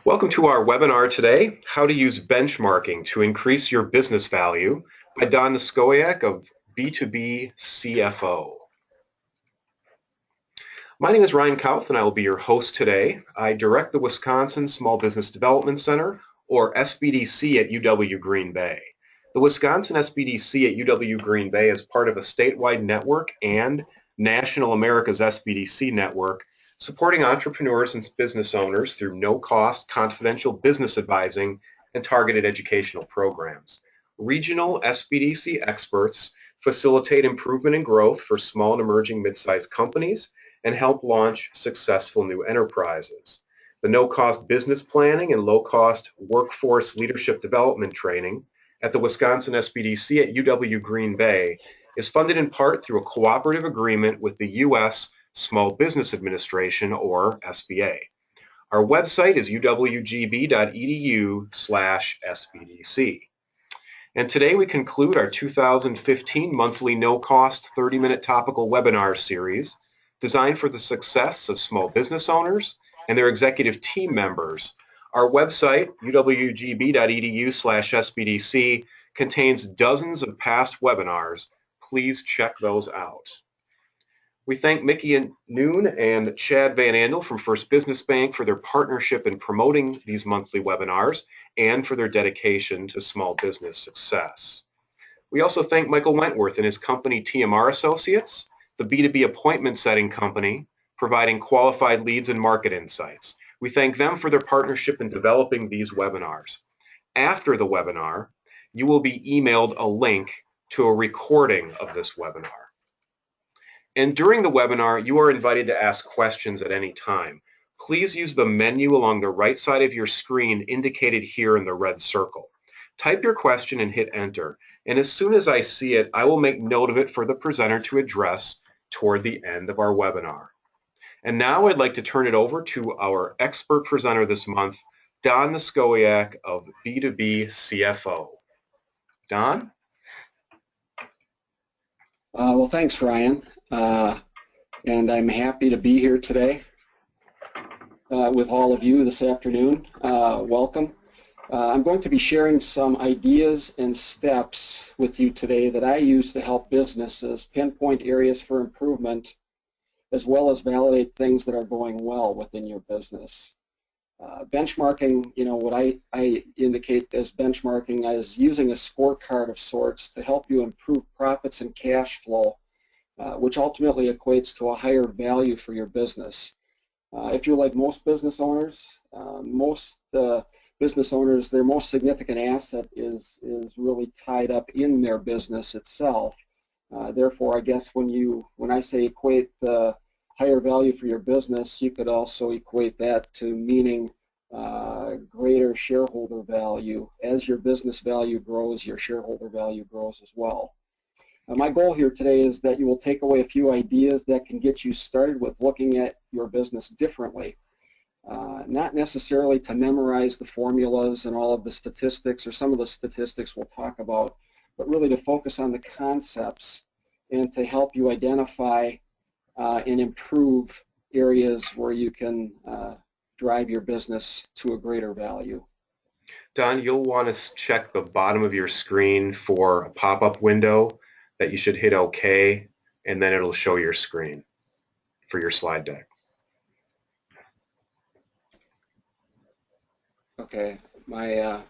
Welcome to our webinar today, How to Use Benchmarking to Increase Your Business Value by Don Niskoyak of B2B CFO. My name is Ryan Kauth and I will be your host today. I direct the Wisconsin Small Business Development Center, or SBDC, at UW Green Bay. The Wisconsin SBDC at UW Green Bay is part of a statewide network and National America's SBDC network, supporting entrepreneurs and business owners through no-cost, confidential business advising and targeted educational programs. Regional SBDC experts facilitate improvement and growth for small and emerging mid-sized companies and help launch successful new enterprises. The no-cost business planning and low-cost workforce leadership development training at the Wisconsin SBDC at UW Green Bay is funded in part through a cooperative agreement with the U.S. Small Business Administration, or SBA. Our website is uwgb.edu/SBDC. And today we conclude our 2015 monthly no-cost 30-minute topical webinar series designed for the success of small business owners and their executive team members. Our website, uwgb.edu/SBDC, contains dozens of past webinars. Please check those out. We thank Mickey Noon and Chad Van Andel from First Business Bank for their partnership in promoting these monthly webinars and for their dedication to small business success. We also thank Michael Wentworth and his company TMR Associates, the B2B appointment setting company, providing qualified leads and market insights. We thank them for their partnership in developing these webinars. After the webinar, you will be emailed a link to a recording of this webinar. And during the webinar, you are invited to ask questions at any time. Please use the menu along the right side of your screen indicated here in the red circle. Type your question and hit enter. And as soon as I see it, I will make note of it for the presenter to address toward the end of our webinar. And now I'd like to turn it over to our expert presenter this month, Don Niskoyak of B2B CFO. Don? Well, thanks, Ryan. And I'm happy to be here today with all of you this afternoon. Welcome. I'm going to be sharing some ideas and steps with you today that I use to help businesses pinpoint areas for improvement, as well as validate things that are going well within your business. Benchmarking, what I indicate as benchmarking is using a scorecard of sorts to help you improve profits and cash flow, which ultimately equates to a higher value for your business. If you're like most business owners, their most significant asset is really tied up in their business itself. Therefore, I guess when I say equate the higher value for your business, you could also equate that to meaning greater shareholder value. As your business value grows, your shareholder value grows as well. My goal here today is that you will take away a few ideas that can get you started with looking at your business differently. Not necessarily to memorize the formulas and all of the statistics or some of the statistics we'll talk about, but really to focus on the concepts and to help you identify and improve areas where you can drive your business to a greater value. Don, you'll want to check the bottom of your screen for a pop-up window that you should hit OK, and then it'll show your screen for your slide deck. Okay, I'm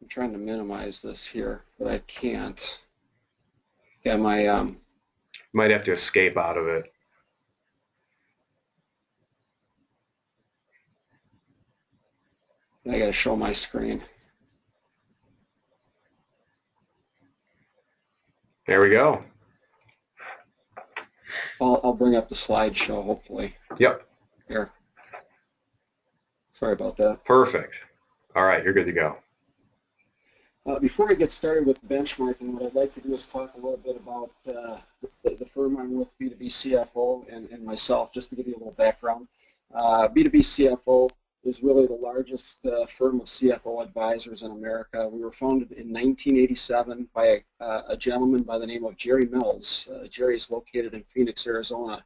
trying to minimize this here, but I can't. Yeah, might have to escape out of it. I got to show my screen. There we go. I'll bring up the slideshow, hopefully. Yep. Here. Sorry about that. Perfect. All right, you're good to go. Before I get started with benchmarking, what I'd like to do is talk a little bit about the firm I'm with, B2B CFO, and myself, just to give you a little background. B2B CFO is really the largest firm of CFO advisors in America. We were founded in 1987 by a gentleman by the name of Jerry Mills. Jerry is located in Phoenix, Arizona.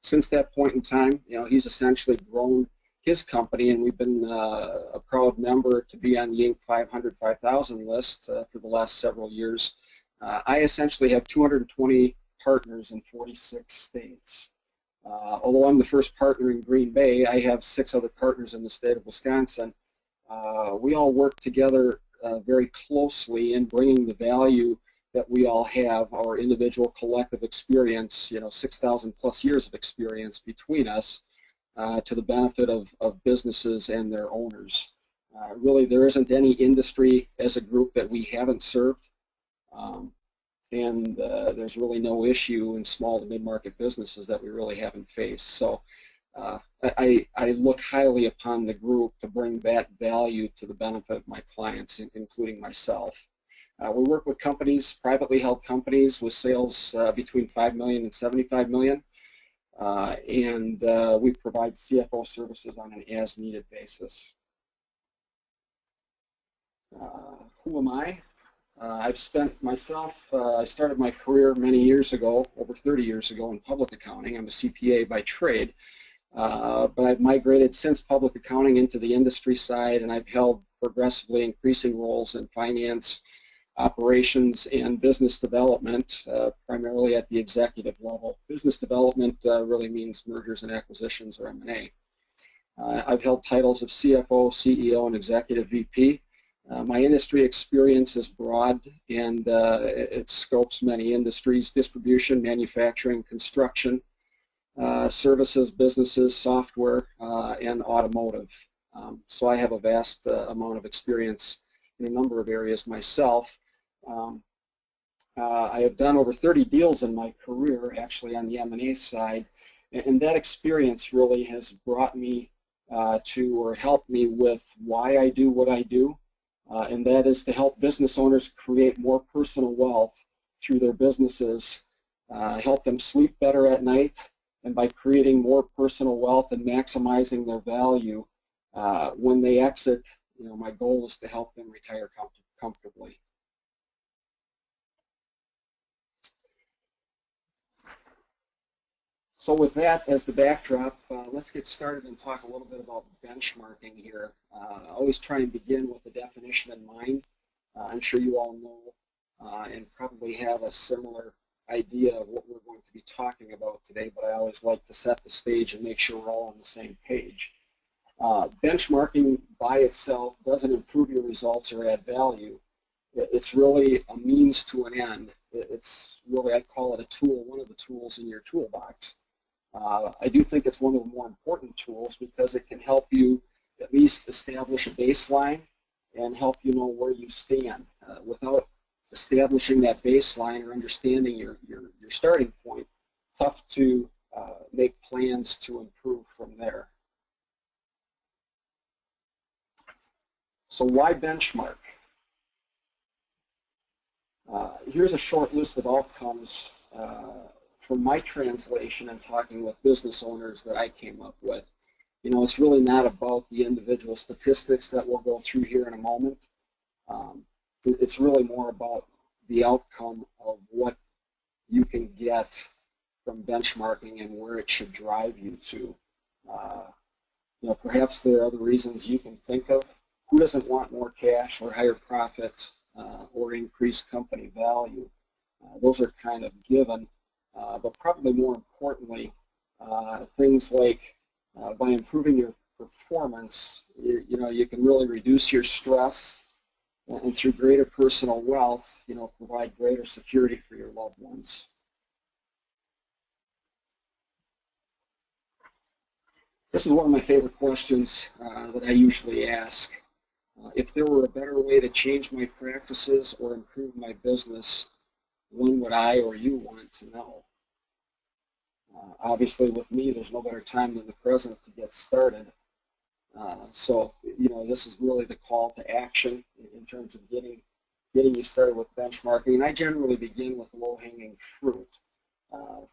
Since that point in time, he's essentially grown his company, and we've been a proud member to be on the Inc. 500, 5,000 list for the last several years. I essentially have 220 partners in 46 states. Although I'm the first partner in Green Bay, I have 6 other partners in the state of Wisconsin. We all work together very closely in bringing the value that we all have, our individual collective experience, 6,000 plus years of experience between us, to the benefit of businesses and their owners. Really, there isn't any industry as a group that we haven't served, and there's really no issue in small to mid-market businesses that we really haven't faced. So I look highly upon the group to bring that value to the benefit of my clients, including myself. We work with companies, privately held companies, with sales between $5 million and $75 million, and we provide CFO services on an as-needed basis. Who am I? I've spent myself, I started my career many years ago, over 30 years ago, in public accounting. I'm a CPA by trade, but I've migrated since public accounting into the industry side, and I've held progressively increasing roles in finance, operations, and business development, primarily at the executive level. Business development really means mergers and acquisitions, or M&A. I've held titles of CFO, CEO, and executive VP. My industry experience is broad, and it scopes many industries: distribution, manufacturing, construction, services, businesses, software, and automotive. So I have a vast amount of experience in a number of areas myself. I have done over 30 deals in my career, actually, on the M&A side, and that experience really has brought me or helped me with why I do what I do, and that is to help business owners create more personal wealth through their businesses, help them sleep better at night, and by creating more personal wealth and maximizing their value when they exit, my goal is to help them retire comfortably. So with that as the backdrop, let's get started and talk a little bit about benchmarking here. I always try and begin with the definition in mind. I'm sure you all know and probably have a similar idea of what we're going to be talking about today, but I always like to set the stage and make sure we're all on the same page. Benchmarking by itself doesn't improve your results or add value. It's really a means to an end. It's really, I call it a tool, one of the tools in your toolbox. I do think it's one of the more important tools because it can help you at least establish a baseline and help you know where you stand. Without establishing that baseline or understanding your starting point, tough to make plans to improve from there. So why benchmark? Here's a short list of outcomes from my translation and talking with business owners that I came up with. It's really not about the individual statistics that we'll go through here in a moment. It's really more about the outcome of what you can get from benchmarking and where it should drive you to. Perhaps there are other reasons you can think of. Who doesn't want more cash or higher profit or increased company value? Those are kind of given, but probably more importantly, things like by improving your performance, you can really reduce your stress, and through greater personal wealth, provide greater security for your loved ones. This is one of my favorite questions that I usually ask. If there were a better way to change my practices or improve my business, when would I or you want to know? Obviously, with me, there's no better time than the present to get started. So, this is really the call to action in terms of getting you started with benchmarking. And I generally begin with low-hanging fruit.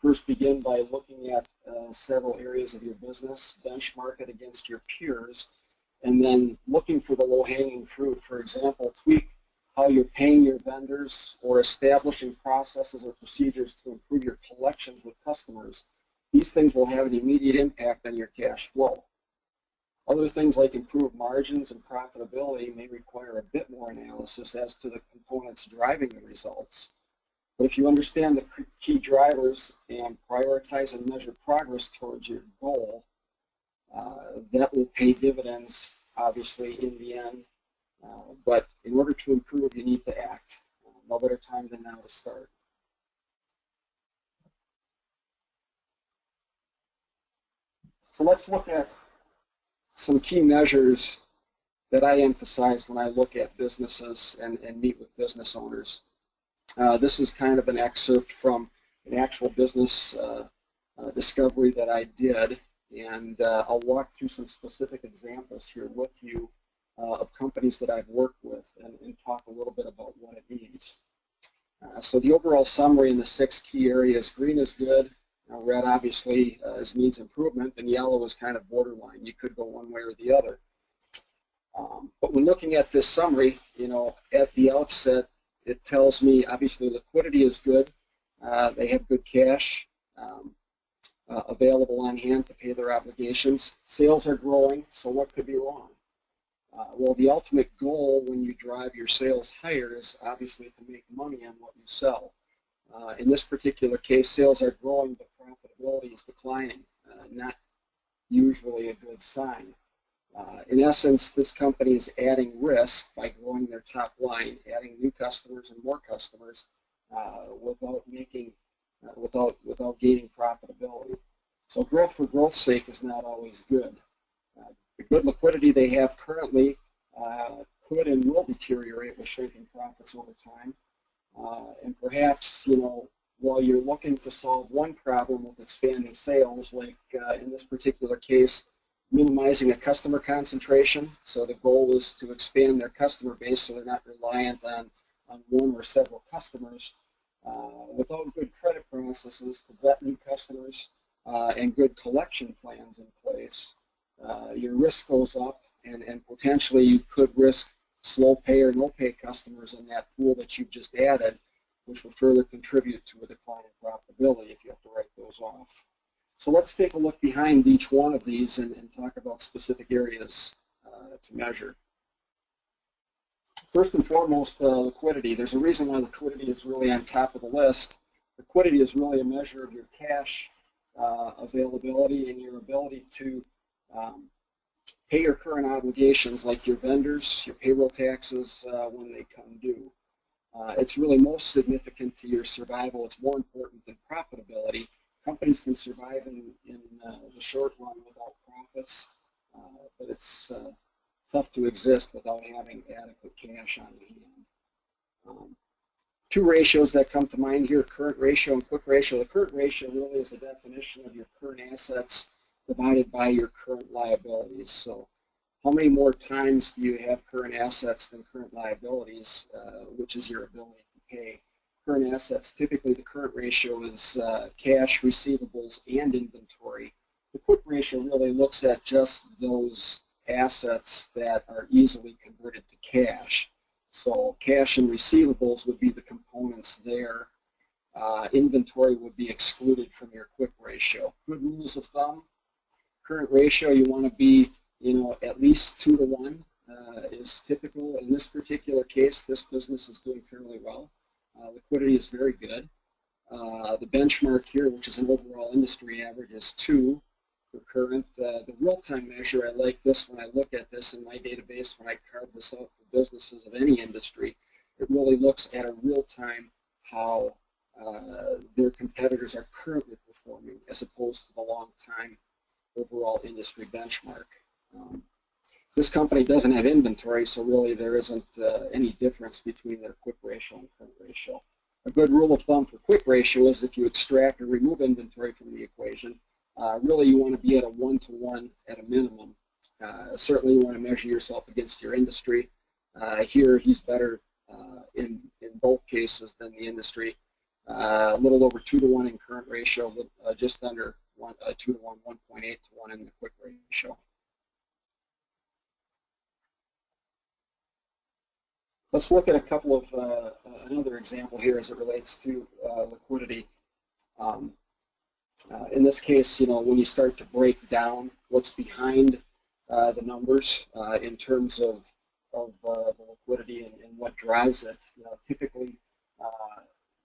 First, begin by looking at several areas of your business, benchmark it against your peers, and then looking for the low-hanging fruit. For example, tweak how you're paying your vendors or establishing processes or procedures to improve your collections with customers. these things will have an immediate impact on your cash flow. Other things like improved margins and profitability may require a bit more analysis as to the components driving the results. But if you understand the key drivers and prioritize and measure progress towards your goal, that will pay dividends, obviously, in the end. But in order to improve, you need to act. No better time than now to start. So let's look at some key measures that I emphasize when I look at businesses and meet with business owners. This is kind of an excerpt from an actual business discovery that I did, and I'll walk through some specific examples here with you of companies that I've worked with and talk a little bit about what it means. So the overall summary in the 6 key areas: green is good, red obviously needs improvement, and yellow is kind of borderline. You could go one way or the other. But when looking at this summary, at the outset, it tells me obviously liquidity is good. They have good cash available on hand to pay their obligations. Sales are growing, so what could be wrong? Well, the ultimate goal when you drive your sales higher is obviously to make money on what you sell. In this particular case, sales are growing, but profitability is declining, not usually a good sign. In essence, this company is adding risk by growing their top line, adding new customers and more customers without gaining profitability. So growth for growth's sake is not always good. The good liquidity they have currently could and will deteriorate with shrinking profits over time. And perhaps, while you're looking to solve one problem with expanding sales, like in this particular case, minimizing a customer concentration. So the goal is to expand their customer base so they're not reliant on one or several customers. Without good credit processes to vet new customers and good collection plans in place, your risk goes up, and potentially you could risk slow pay or no pay customers in that pool that you've just added, which will further contribute to a decline in profitability if you have to write those off. So let's take a look behind each one of these and talk about specific areas to measure. First and foremost, liquidity. There's a reason why liquidity is really on top of the list. Liquidity is really a measure of your cash availability and your ability to pay your current obligations, like your vendors, your payroll taxes when they come due. It's really most significant to your survival. It's more important than profitability. Companies can survive in the short run without profits, but it's tough to exist without having adequate cash on hand. 2 ratios that come to mind here: current ratio and quick ratio. The current ratio really is a definition of your current assets divided by your current liabilities. So how many more times do you have current assets than current liabilities, which is your ability to pay? Current assets, typically the current ratio is cash, receivables, and inventory. The quick ratio really looks at just those assets that are easily converted to cash. So cash and receivables would be the components there. Inventory would be excluded from your quick ratio. Good rules of thumb: current ratio, you want to be at least 2 to 1 is typical. In this particular case, this business is doing fairly well. Liquidity is very good. The benchmark here, which is an overall industry average, is 2 for current. The real-time measure, I like this when I look at this in my database when I carve this out for businesses of any industry. It really looks at a real-time how their competitors are currently performing as opposed to the long-time overall industry benchmark. This company doesn't have inventory, so really there isn't any difference between their quick ratio and current ratio. A good rule of thumb for quick ratio is if you extract or remove inventory from the equation, really you want to be at a 1-to-1 at a minimum. Certainly you want to measure yourself against your industry. Here he's better in both cases than the industry. A little over 2-to-1 in current ratio, just under 2-to-1, 1.8-to-1 in the quick ratio. Let's look at a couple of another example here as it relates to liquidity. In this case, when you start to break down what's behind the numbers in terms of the liquidity and what drives it, typically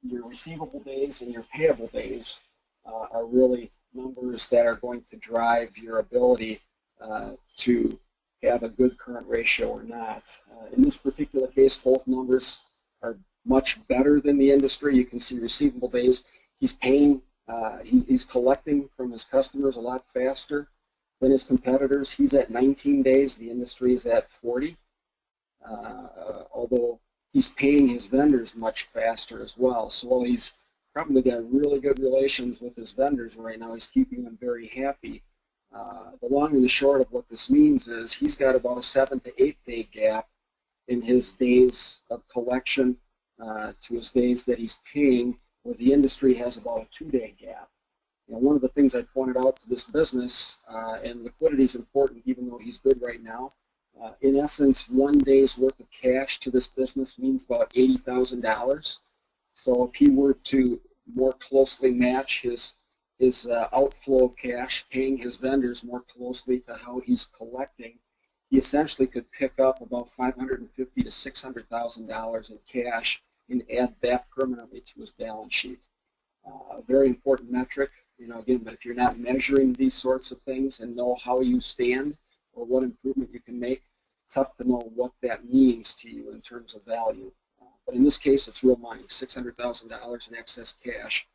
your receivable days and your payable days are really numbers that are going to drive your ability to have a good current ratio or not. In this particular case, both numbers are much better than the industry. You can see receivable days. He's paying, he's collecting from his customers a lot faster than his competitors. He's at 19 days. The industry is at 40. Although he's paying his vendors much faster as well. So while he's probably got really good relations with his vendors right now, he's keeping them very happy. The long and the short of what this means is he's got about a 7 to 8 day gap in his days of collection to his days that he's paying, where the industry has about a 2 day gap. One of the things I pointed out to this business, and liquidity is important even though he's good right now, in essence, 1 day's worth of cash to this business means about $80,000. So if he were to more closely match his outflow of cash, paying his vendors more closely to how he's collecting, he essentially could pick up about $550,000 to $600,000 in cash and add that permanently to his balance sheet. A very important metric, again, but if you're not measuring these sorts of things and know how you stand or what improvement you can make, tough to know what that means to you in terms of value. But in this case, it's real money, $600,000 in excess cash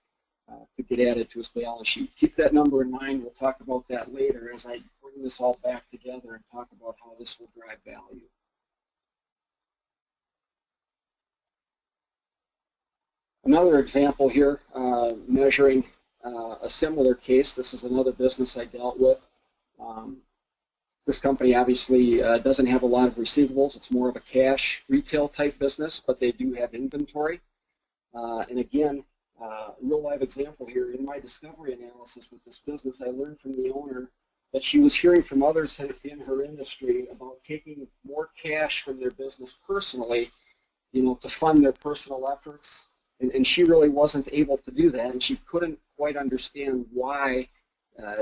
could get added to his balance sheet. Keep that number in mind. We'll talk about that later as I bring this all back together and talk about how this will drive value. Another example here, measuring a similar case. This is another business I dealt with. This company obviously doesn't have a lot of receivables. It's more of a cash retail type business, but they do have inventory. And again, real live example here, in my discovery analysis with this business, I learned from the owner that she was hearing from others in her industry about taking more cash from their business personally, to fund their personal efforts. And she really wasn't able to do that, and she couldn't quite understand why.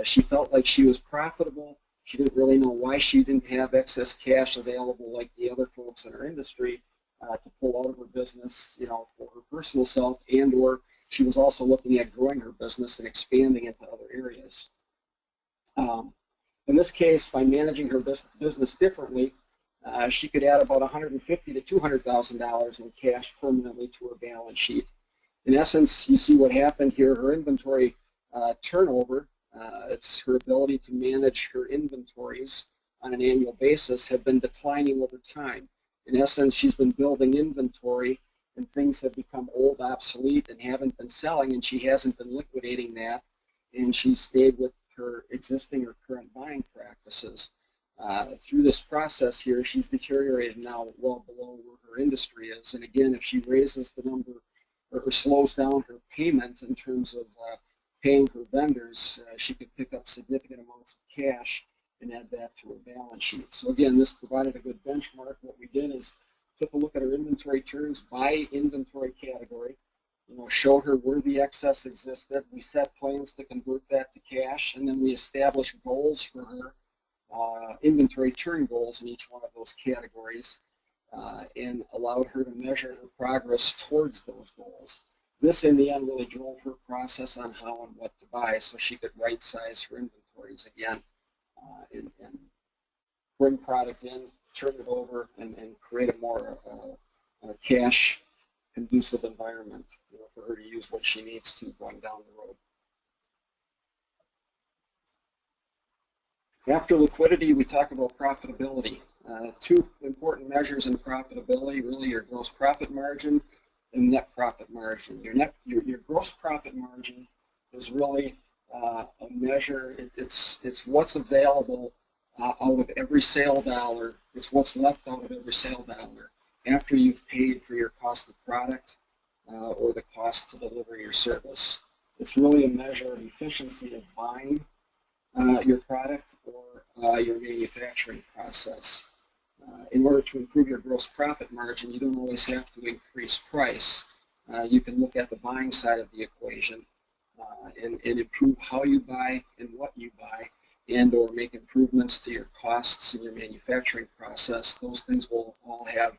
She felt like she was profitable. She didn't really know why she didn't have excess cash available like the other folks in her industry to pull out of her business, for her personal self, and/or she was also looking at growing her business and expanding into other areas. In this case, by managing her business differently, she could add about $150,000 to $200,000 in cash permanently to her balance sheet. In essence, you see what happened here. Her inventory turnover, it's her ability to manage her inventories on an annual basis, have been declining over time. In essence, she's been building inventory and things have become old, obsolete, and haven't been selling, and she hasn't been liquidating that, and she's stayed with her existing or current buying practices. Through this process here, she's deteriorated now well below where her industry is. And again, if she raises the number or slows down her payment in terms of paying her vendors, she could pick up significant amounts of cash and add that to her balance sheet. So again, this provided a good benchmark. What we did is took a look at her inventory turns by inventory category, showed her where the excess existed. We set plans to convert that to cash, and then we established goals for her. Inventory turn goals in each one of those categories, and allowed her to measure her progress towards those goals. This, in the end, really drove her process on how and what to buy, so she could right-size her inventories again and bring product in, turn it over, and create a more cash-conducive environment for her to use what she needs to going down the road. After liquidity, we talk about profitability. Two important measures in profitability, really, your gross profit margin and net profit margin. Your gross profit margin is really a measure. It's what's available out of every sale dollar. It's what's left out of every sale dollar after you've paid for your cost of product or the cost to deliver your service. It's really a measure of efficiency of buying your product or your manufacturing process. In order to improve your gross profit margin, you don't always have to increase price. You can look at the buying side of the equation. and improve how you buy and what you buy, and or make improvements to your costs in your manufacturing process, those things will all have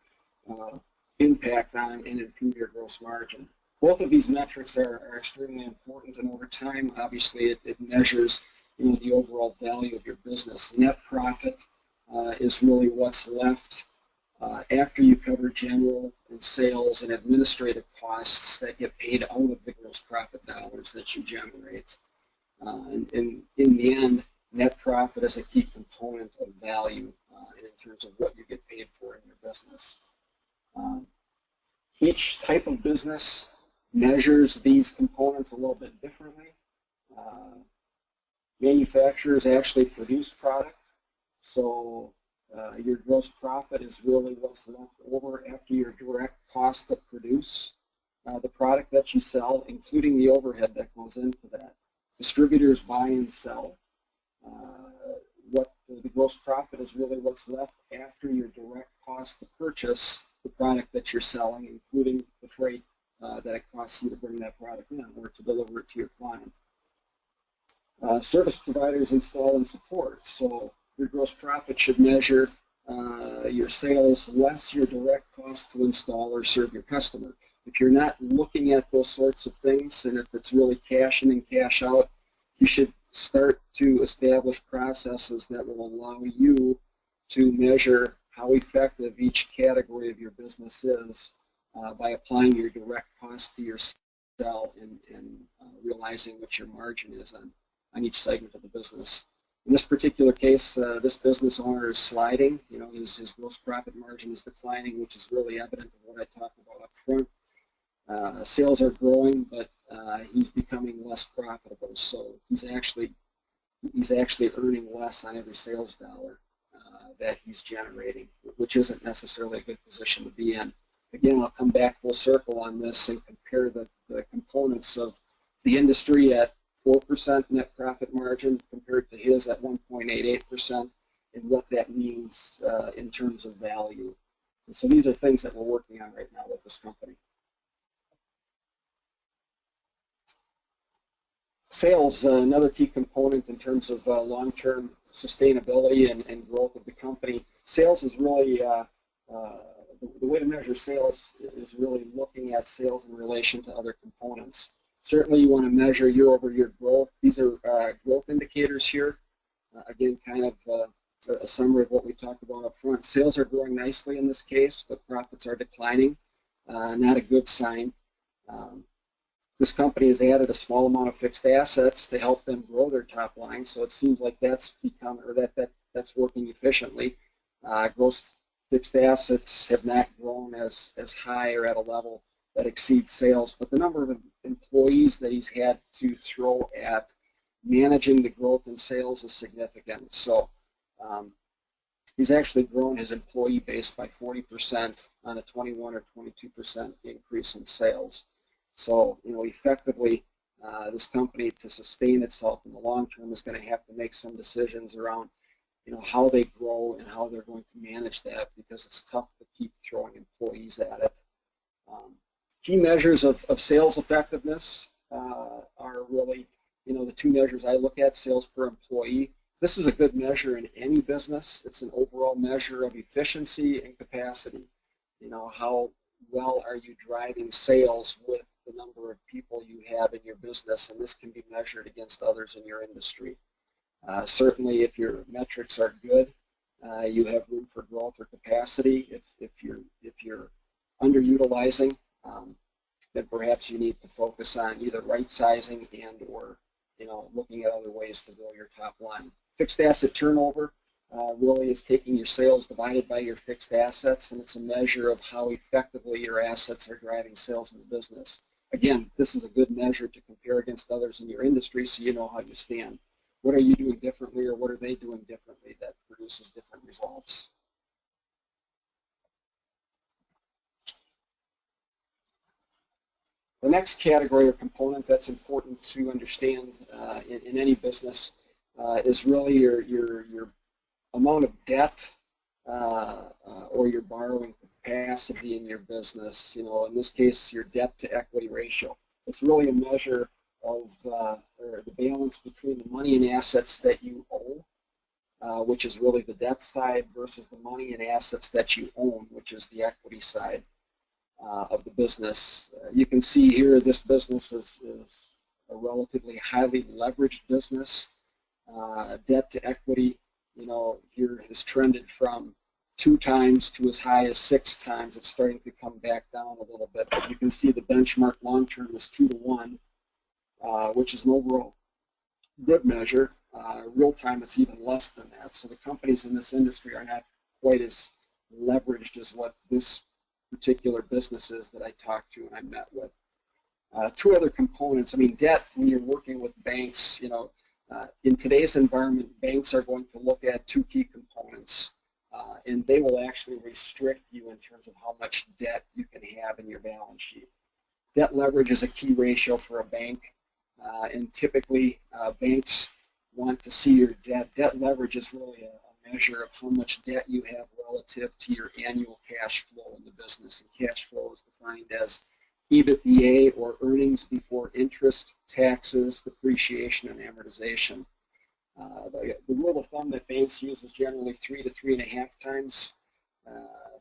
impact on and improve your gross margin. Both of these metrics are extremely important, and over time, obviously, it measures the overall value of your business. Net profit is really what's left after you cover general and sales and administrative costs that get paid out of the gross profit dollars that you generate. And in the end, net profit is a key component of value in terms of what you get paid for in your business. Each type of business measures these components a little bit differently. Manufacturers actually produce product, so your gross profit is really what's left over after your direct cost to produce the product that you sell, including the overhead that goes into that. Distributors buy and sell. What the gross profit is really what's left after your direct cost to purchase the product that you're selling, including the freight that it costs you to bring that product in or to deliver it to your client. Service providers install and support. So your gross profit should measure your sales less your direct cost to install or serve your customer. If you're not looking at those sorts of things, and if it's really cash in and cash out, you should start to establish processes that will allow you to measure how effective each category of your business is by applying your direct cost to your sell and realizing what your margin is on each segment of the business. In this particular case, this business owner is sliding. His gross profit margin is declining, which is really evident of what I talked about up front. Sales are growing, but he's becoming less profitable. So he's actually earning less on every sales dollar that he's generating, which isn't necessarily a good position to be in. Again, I'll come back full circle on this and compare the components of the industry at 4% net profit margin compared to his at 1.88%, and what that means in terms of value. And so these are things that we're working on right now with this company. Sales, another key component in terms of long-term sustainability and growth of the company. Sales is really, the way to measure sales is really looking at sales in relation to other components. Certainly you want to measure year-over-year growth. These are growth indicators here. Again, kind of a summary of what we talked about up front. Sales are growing nicely in this case, but profits are declining. Not a good sign. This company has added a small amount of fixed assets to help them grow their top line, so it seems like that's become, or that's working efficiently. Gross fixed assets have not grown as high or at a level that exceeds sales, but the number of employees that he's had to throw at managing the growth in sales is significant. So he's actually grown his employee base by 40% on a 21 or 22% increase in sales. So, effectively, this company, to sustain itself in the long term, is going to have to make some decisions around, how they grow and how they're going to manage that, because it's tough to keep throwing employees at it. Key measures of sales effectiveness are really, the two measures I look at: sales per employee. This is a good measure in any business. It's an overall measure of efficiency and capacity. How well are you driving sales with the number of people you have in your business, and this can be measured against others in your industry. Certainly, if your metrics are good, you have room for growth or capacity. If you're underutilizing, then perhaps you need to focus on either right sizing and or looking at other ways to grow your top line. Fixed asset turnover really is taking your sales divided by your fixed assets, and it's a measure of how effectively your assets are driving sales in the business. Again, this is a good measure to compare against others in your industry, so you know how you stand. What are you doing differently, or what are they doing differently that produces different results? The next category or component that's important to understand in any business is really your amount of debt or your borrowing capacity in your business. In this case, your debt to equity ratio. It's really a measure of, or the balance between the money and assets that you owe, which is really the debt side, versus the money and assets that you own, which is the equity side of the business. You can see here this business is a relatively highly leveraged business. Debt to equity, here has trended from 2 times to as high as 6 times. It's starting to come back down a little bit, but you can see the benchmark long-term is 2 to 1, which is an overall good measure. Real time, it's even less than that. So the companies in this industry are not quite as leveraged as what this particular business is that I talked to and I met with. 2 other components. I mean, debt, when you're working with banks, in today's environment, banks are going to look at 2 key components, and they will actually restrict you in terms of how much debt you can have in your balance sheet. Debt leverage is a key ratio for a bank, and typically banks want to see your debt. Debt leverage is really a measure of how much debt you have relative to your annual cash flow in the business, and cash flow is defined as EBITDA, or earnings before interest, taxes, depreciation, and amortization. The rule of thumb that banks use is generally 3 to 3.5 times.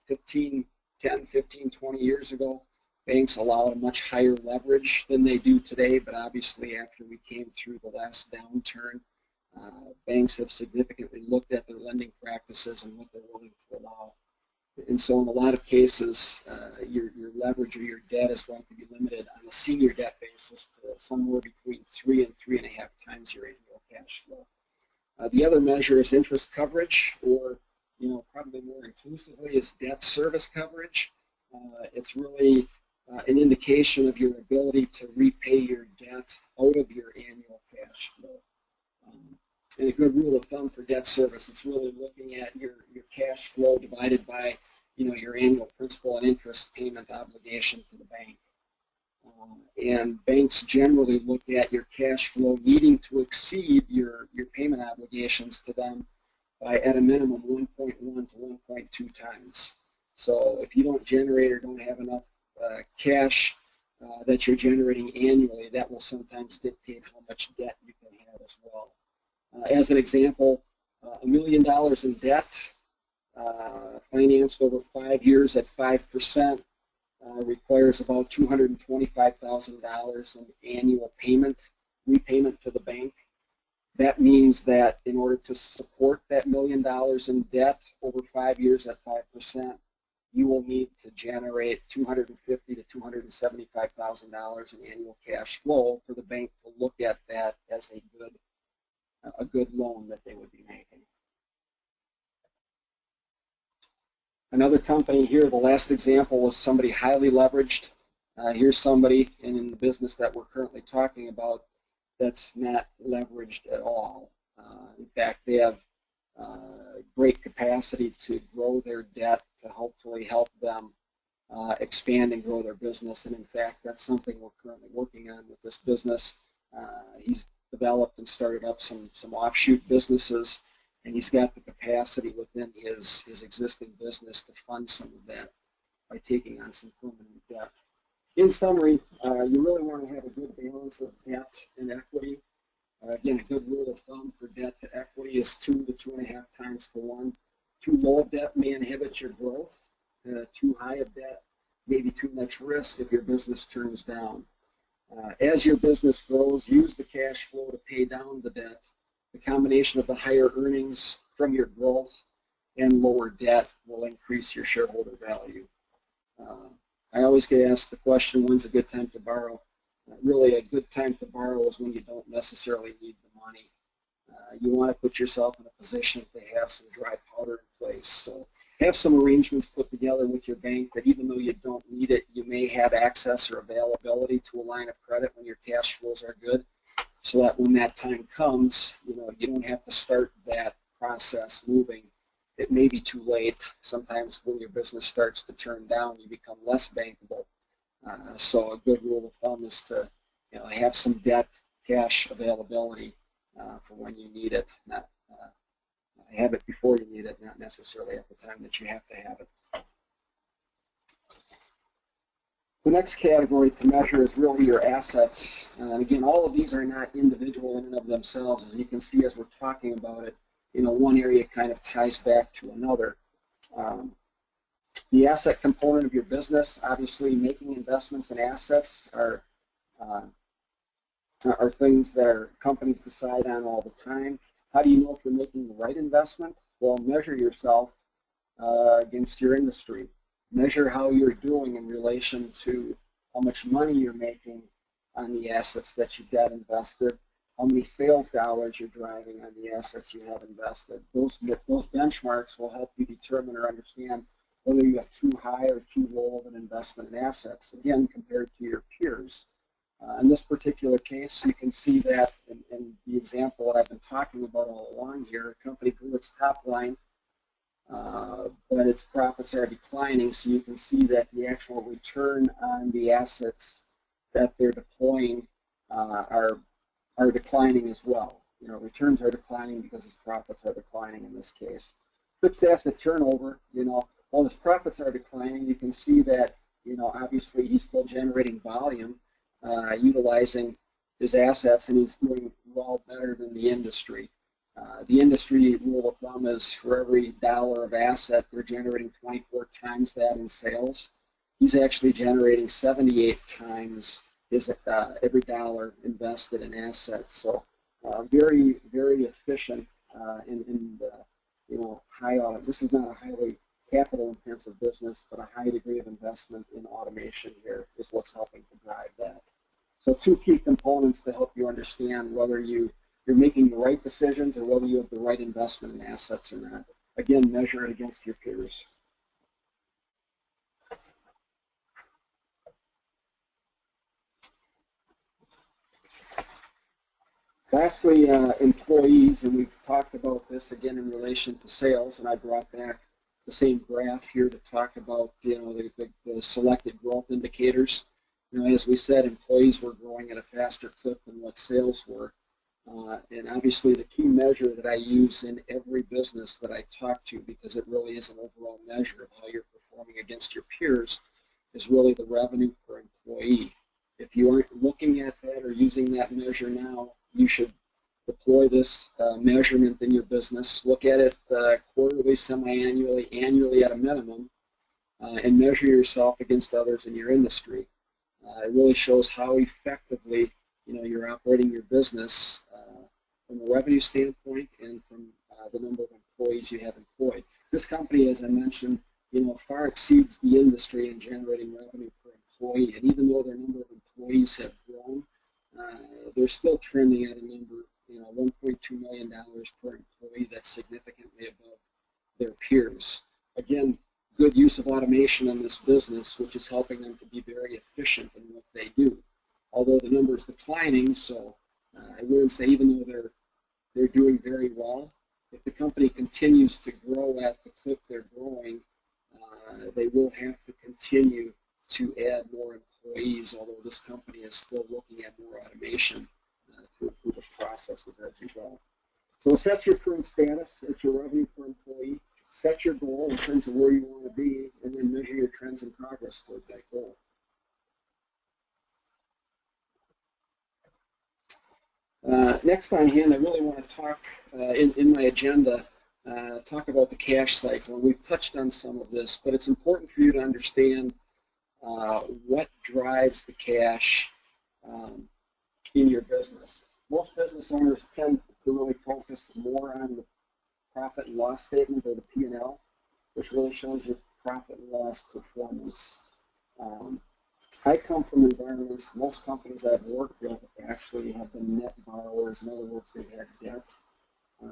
10, 15, 20 years ago, banks allowed a much higher leverage than they do today, but obviously after we came through the last downturn, banks have significantly looked at their lending practices and what they're willing to allow. And so in a lot of cases, your leverage or your debt is going to be limited on a senior debt basis to somewhere between 3 and 3.5 times your annual cash flow. The other measure is interest coverage, or probably more inclusively is debt service coverage. It's really an indication of your ability to repay your debt out of your annual cash flow. And a good rule of thumb for debt service, it's really looking at your cash flow divided by your annual principal and interest payment obligation to the bank. And banks generally look at your cash flow needing to exceed your payment obligations to them by at a minimum 1.1 to 1.2 times. So if you don't generate or don't have enough cash that you're generating annually, that will sometimes dictate how much debt you can have as well. As an example, $1 million in debt financed over 5 years at 5% requires about $225,000 in annual repayment to the bank. That means that in order to support that $1 million in debt over 5 years at 5%, you will need to generate $250,000 to $275,000 in annual cash flow for the bank to look at that as a good loan that they would be making. Another company here, the last example was somebody highly leveraged. Here's somebody in the business that we're currently talking about that's not leveraged at all. In fact, they have great capacity to grow their debt to hopefully help them expand and grow their business. And in fact, that's something we're currently working on with this business. He's developed and started up some offshoot businesses, and he's got the capacity within his existing business to fund some of that by taking on some permanent debt. In summary, you really want to have a good balance of debt and equity. Again, a good rule of thumb for debt to equity is 2 to 2.5 times to 1. Too low of debt may inhibit your growth. Too high of debt may be too much risk if your business turns down. As your business grows, use the cash flow to pay down the debt. The combination of the higher earnings from your growth and lower debt will increase your shareholder value. I always get asked the question, when's a good time to borrow? Really, a good time to borrow is when you don't necessarily need the money. You want to put yourself in a position to have some dry powder in place. So have some arrangements put together with your bank that even though you don't need it, you may have access or availability to a line of credit when your cash flows are good, so that when that time comes, you don't have to start that process moving. It may be too late. Sometimes when your business starts to turn down, you become less bankable. So a good rule of thumb is to have some debt cash availability for when you need it, not have it before you need it, not necessarily at the time that you have to have it. The next category to measure is really your assets. And again, all of these are not individual in and of themselves. As you can see as we're talking about it, one area kind of ties back to another. The asset component of your business, obviously making investments in assets are things that our companies decide on all the time. How do you know if you're making the right investment? Well, measure yourself against your industry. Measure how you're doing in relation to how much money you're making on the assets that you've got invested, how many sales dollars you're driving on the assets you have invested. Those benchmarks will help you determine or understand whether you have too high or too low of an investment in assets, again, compared to your peers. In this particular case, you can see that in the example that I've been talking about all along here, a company grew its top line, but its profits are declining, so you can see that the actual return on the assets that they're deploying are declining as well. Returns are declining because its profits are declining in this case. Fixed asset turnover, while his profits are declining, you can see that, obviously he's still generating volume, utilizing his assets, and he's doing well better than the industry. The industry rule of thumb is for every dollar of asset, they're generating 24 times that in sales. He's actually generating 78 times his every dollar invested in assets. So very, very efficient and high audit. This is not a highly capital-intensive business, but a high degree of investment in automation here is what's helping to drive that. So two key components to help you understand whether you're making the right decisions or whether you have the right investment in assets or not. Again, measure it against your peers. Lastly, employees, and we've talked about this again in relation to sales, and I brought back the same graph here to talk about the selected growth indicators. As we said, employees were growing at a faster clip than what sales were. And obviously the key measure that I use in every business that I talk to, because it really is an overall measure of how you're performing against your peers, is really the revenue per employee. If you aren't looking at that or using that measure now, you should deploy this measurement in your business. Look at it quarterly, semi-annually, annually at a minimum, and measure yourself against others in your industry. It really shows how effectively you're operating your business from a revenue standpoint and from the number of employees you have employed. This company, as I mentioned, far exceeds the industry in generating revenue per employee. And even though their number of employees have grown, they're still trending at a number, $1.2 million per employee. That's significantly above their peers. Again, good use of automation in this business, which is helping them to be very efficient in what they do. Although the number is declining, so I wouldn't say even though they're doing very well, if the company continues to grow at the clip they're growing, they will have to continue to add more employees, although this company is still looking at more automation to improve its processes as you go. So assess your current status at your revenue per employee, set your goal in terms of where you want to be, and then measure your trends and progress towards that goal. Next on hand, I really want to talk in my agenda, talk about the cash cycle. And we've touched on some of this, but it's important for you to understand what drives the cash in your business. Most business owners tend to really focus more on the profit and loss statement or the P&L, which really shows your profit and loss performance. I come from environments, most companies I've worked with actually have been net borrowers. In other words, they've had debt.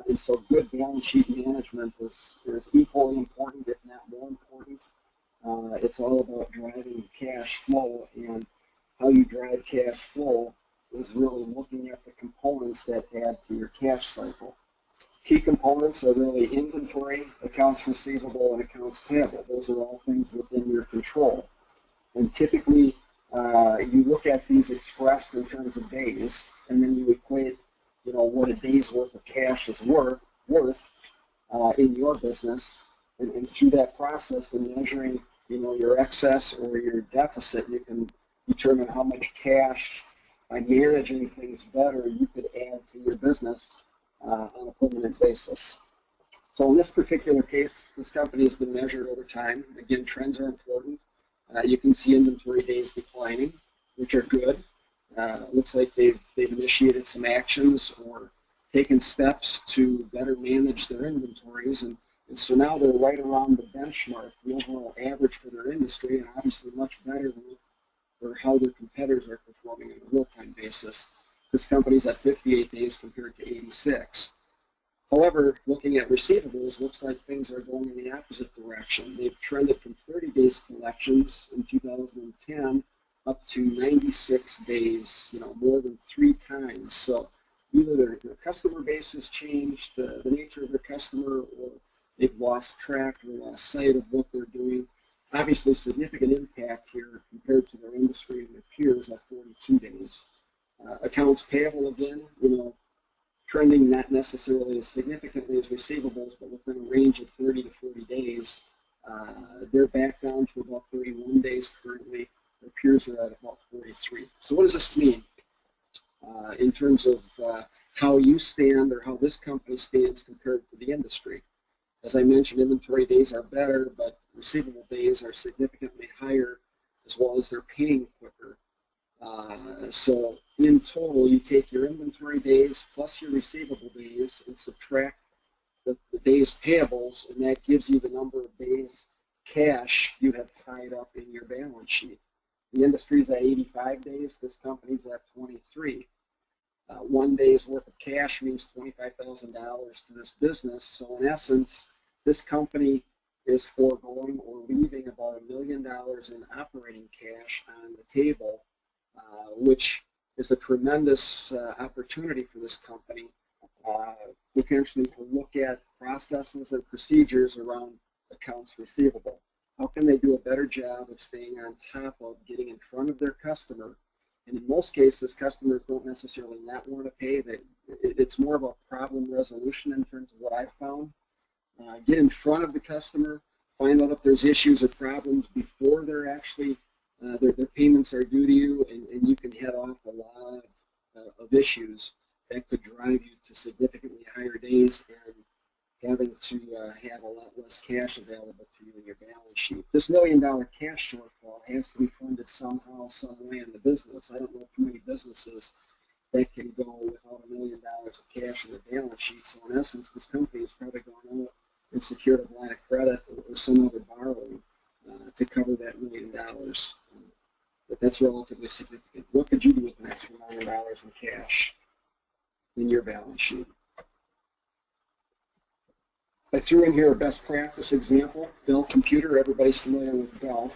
And so good balance sheet management is equally important, if not more important. It's all about driving cash flow, and how you drive cash flow is really looking at the components that add to your cash cycle. Key components are really inventory, accounts receivable, and accounts payable. Those are all things within your control. And typically, you look at these expressed in terms of days, and then you equate, what a day's worth of cash is worth in your business, and through that process and measuring your excess or your deficit, you can determine how much cash, by managing things better, you could add to your business on a permanent basis. So in this particular case, this company has been measured over time. Again, trends are important. You can see inventory days declining, which are good. Looks like they've initiated some actions or taken steps to better manage their inventories, and so now they're right around the benchmark, the overall average for their industry, and obviously much better than how their competitors are performing on a real-time basis. This company's at 58 days compared to 86. However, looking at receivables, looks like things are going in the opposite direction. They've trended from 30 days collections in 2010 up to 96 days, more than 3 times. So either their customer base has changed, the nature of their customer, or they've lost track or lost sight of what they're doing. Obviously, significant impact here compared to their industry and their peers at 42 days. Accounts payable, again, trending not necessarily as significantly as receivables, but within a range of 30 to 40 days. They're back down to about 31 days currently. Their peers are at about 43. So what does this mean in terms of how you stand or how this company stands compared to the industry? As I mentioned, inventory days are better, but receivable days are significantly higher, as well as they're paying quicker. So in total, you take your inventory days plus your receivable days and subtract the days payables, and that gives you the number of days cash you have tied up in your balance sheet. The industry's at 85 days. This company's at 23. 1 day's worth of cash means $25,000 to this business. So in essence, this company is foregoing or leaving about $1 million in operating cash on the table, which is a tremendous opportunity for this company potentially to look at processes and procedures around accounts receivable. How can they do a better job of staying on top of getting in front of their customer? And in most cases, customers don't necessarily not want to pay. It's more about problem resolution in terms of what I've found. Get in front of the customer, find out if there's issues or problems before they're actually their payments are due to you, and you can head off a lot of issues that could drive you to significantly higher days and having to have a lot less cash available to you in your balance sheet. This $1 million cash shortfall has to be funded somehow, some way in the business. I don't know too many businesses that can go without $1 million of cash in their balance sheet. So in essence, this company has probably gone out and secured a line of credit or some other borrowing to cover that $1 million. But that's relatively significant. What could you do with an extra $1 million in cash in your balance sheet? I threw in here a best practice example. Dell computer, everybody's familiar with Dell.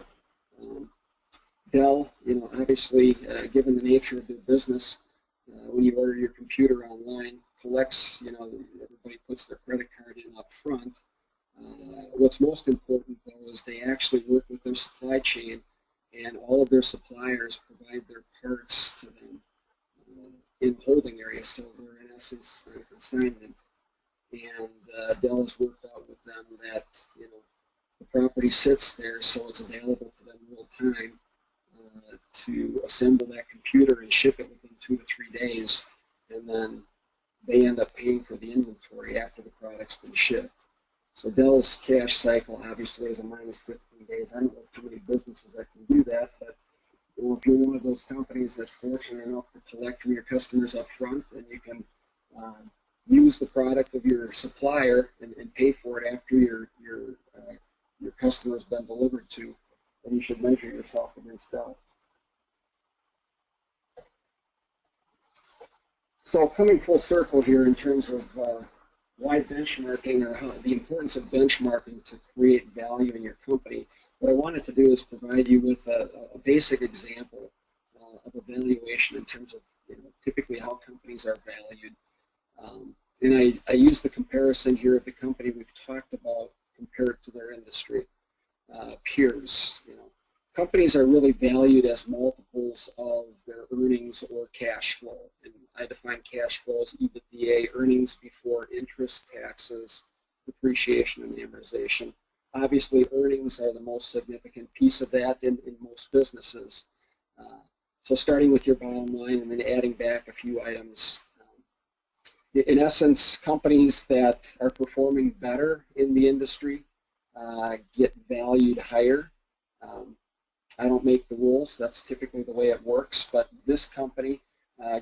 Dell, obviously, given the nature of their business, when you order your computer online, collects, everybody puts their credit card in up front. What's most important, though, is they actually work with their supply chain, and all of their suppliers provide their parts to them in holding areas, so they're in essence a consignment. And Dell has worked out with them that the property sits there, so it's available to them real time to assemble that computer and ship it within 2 to 3 days, and then they end up paying for the inventory after the product's been shipped. So Dell's cash cycle obviously is a minus 15 days. I don't know too many businesses that can do that, but if you're one of those companies that's fortunate enough to collect from your customers up front, and you can use the product of your supplier and pay for it after your customer's been delivered to, then you should measure yourself against Dell. So coming full circle here in terms of why benchmarking, or the importance of benchmarking to create value in your company, what I wanted to do is provide you with a basic example of evaluation in terms of typically how companies are valued. And I use the comparison here of the company we've talked about compared to their industry peers. Companies are really valued as multiples of their earnings or cash flow. And I define cash flow as EBITDA, earnings before interest, taxes, depreciation, and amortization. Obviously, earnings are the most significant piece of that in most businesses. So starting with your bottom line and then adding back a few items. In essence, companies that are performing better in the industry get valued higher. I don't make the rules. That's typically the way it works. But this company,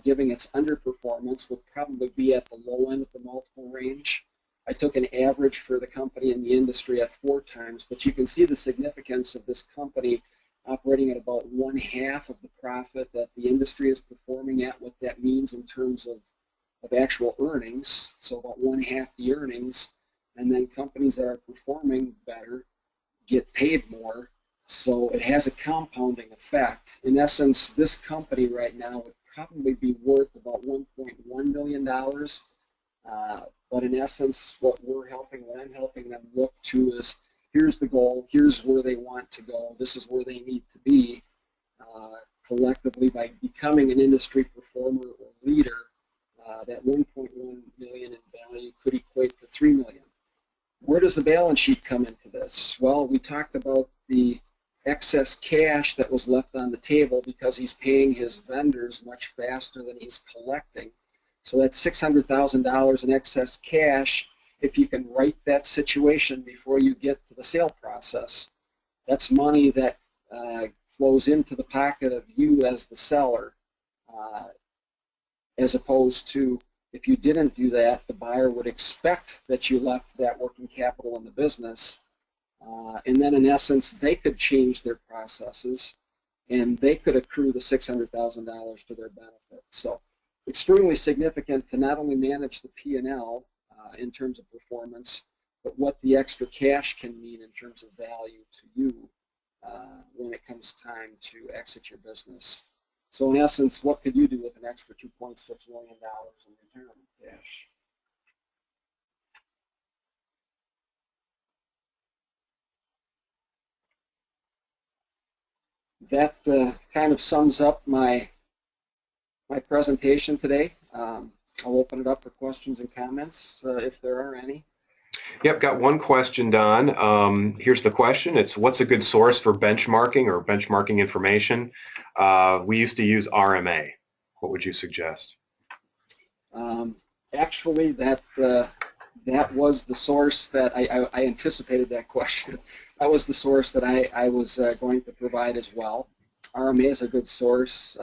given its underperformance, would probably be at the low end of the multiple range. I took an average for the company in the industry at 4 times, but you can see the significance of this company operating at about 1/2 of the profit that the industry is performing at, what that means in terms of actual earnings, so about 1/2 the earnings, and then companies that are performing better get paid more, so it has a compounding effect. In essence, this company right now would probably be worth about $1.1 million, but in essence, what I'm helping them look to is, here's the goal, here's where they want to go, this is where they need to be collectively by becoming an industry performer or leader. That $1.1 million in value could equate to $3 million. Where does the balance sheet come into this? Well, we talked about the excess cash that was left on the table because he's paying his vendors much faster than he's collecting. So that's $600,000 in excess cash. If you can right that situation before you get to the sale process, that's money that flows into the pocket of you as the seller, as opposed to if you didn't do that, the buyer would expect that you left that working capital in the business, and then in essence they could change their processes and they could accrue the $600,000 to their benefit. So extremely significant to not only manage the P&L in terms of performance, but what the extra cash can mean in terms of value to you when it comes time to exit your business. So in essence, what could you do with an extra $2.6 million in return on cash? That kind of sums up my presentation today. I'll open it up for questions and comments if there are any. Yep, got one question, Don. Here's the question. It's, what's a good source for benchmarking or benchmarking information? We used to use RMA. What would you suggest? Actually, that was the source that I anticipated that question. That was the source that I was going to provide as well. RMA is a good source.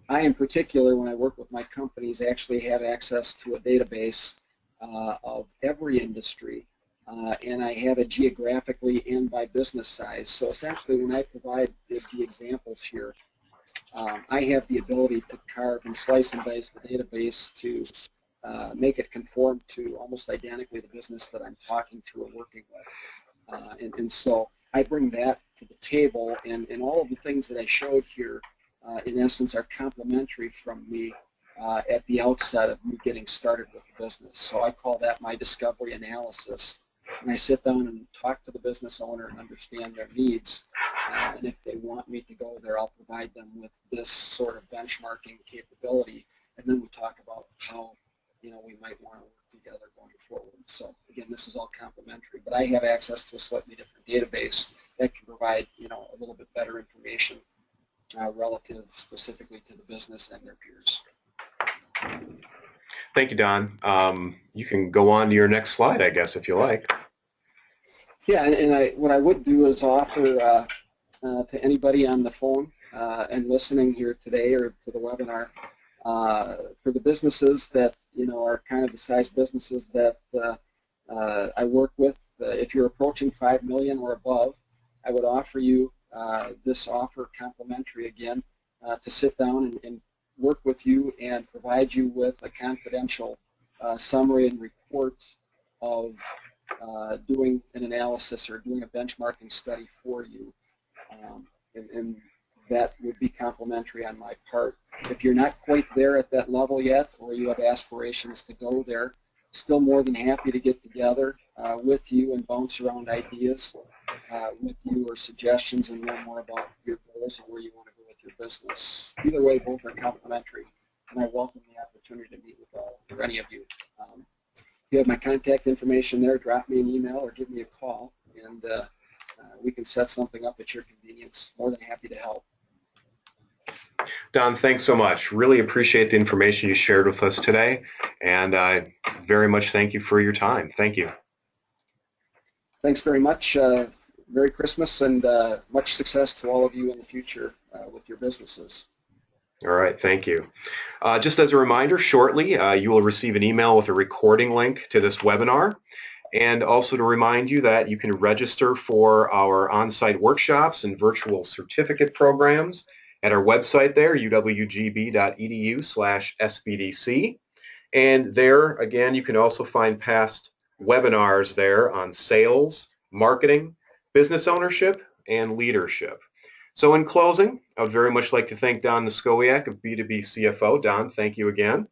I, in particular, when I work with my companies, actually have access to a database of every industry, and I have it geographically and by business size. So essentially, when I provide the examples here, I have the ability to carve and slice and dice the database to make it conform to almost identically the business that I'm talking to or working with. And so I bring that to the table, and all of the things that I showed here, in essence, are complementary from me at the outset of me getting started with the business. So I call that my discovery analysis. And I sit down and talk to the business owner and understand their needs. And if they want me to go there, I'll provide them with this sort of benchmarking capability. And then we talk about how we might want to work together going forward. So again, this is all complementary. But I have access to a slightly different database that can provide a little bit better information relative specifically to the business and their peers. Thank you, Don. You can go on to your next slide, I guess, if you like. Yeah, and what I would do is offer to anybody on the phone and listening here today or to the webinar, for the businesses that are kind of the size businesses that I work with, if you're approaching 5 million or above, I would offer you this offer complimentary again to sit down and work with you and provide you with a confidential summary and report of doing an analysis or doing a benchmarking study for you, and that would be complimentary on my part. If you're not quite there at that level yet, or you have aspirations to go there, still more than happy to get together with you and bounce around ideas with you or suggestions and learn more about your goals and where you want to go with your business. Either way, both are complimentary, and I welcome the opportunity to meet with all or any of you. If you have my contact information there, drop me an email or give me a call. and we can set something up at your convenience. More than happy to help. Don, thanks so much. Really appreciate the information you shared with us today, and I very much thank you for your time. Thank you. Thanks very much. Merry Christmas, and much success to all of you in the future with your businesses. All right, thank you. Just as a reminder, shortly you will receive an email with a recording link to this webinar, and also to remind you that you can register for our on-site workshops and virtual certificate programs at our website there, uwgb.edu/SBDC. And there, again, you can also find past webinars there on sales, marketing, business ownership, and leadership. So in closing, I would very much like to thank Don Niskowiak of B2B CFO. Don, thank you again.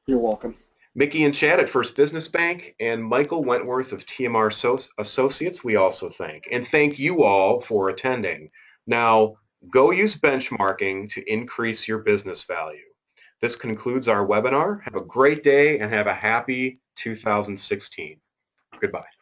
You're welcome. Mickey and Chad at First Business Bank, and Michael Wentworth of TMR Associates, we also thank. And thank you all for attending. Now, go use benchmarking to increase your business value. This concludes our webinar. Have a great day and have a happy 2016. Goodbye.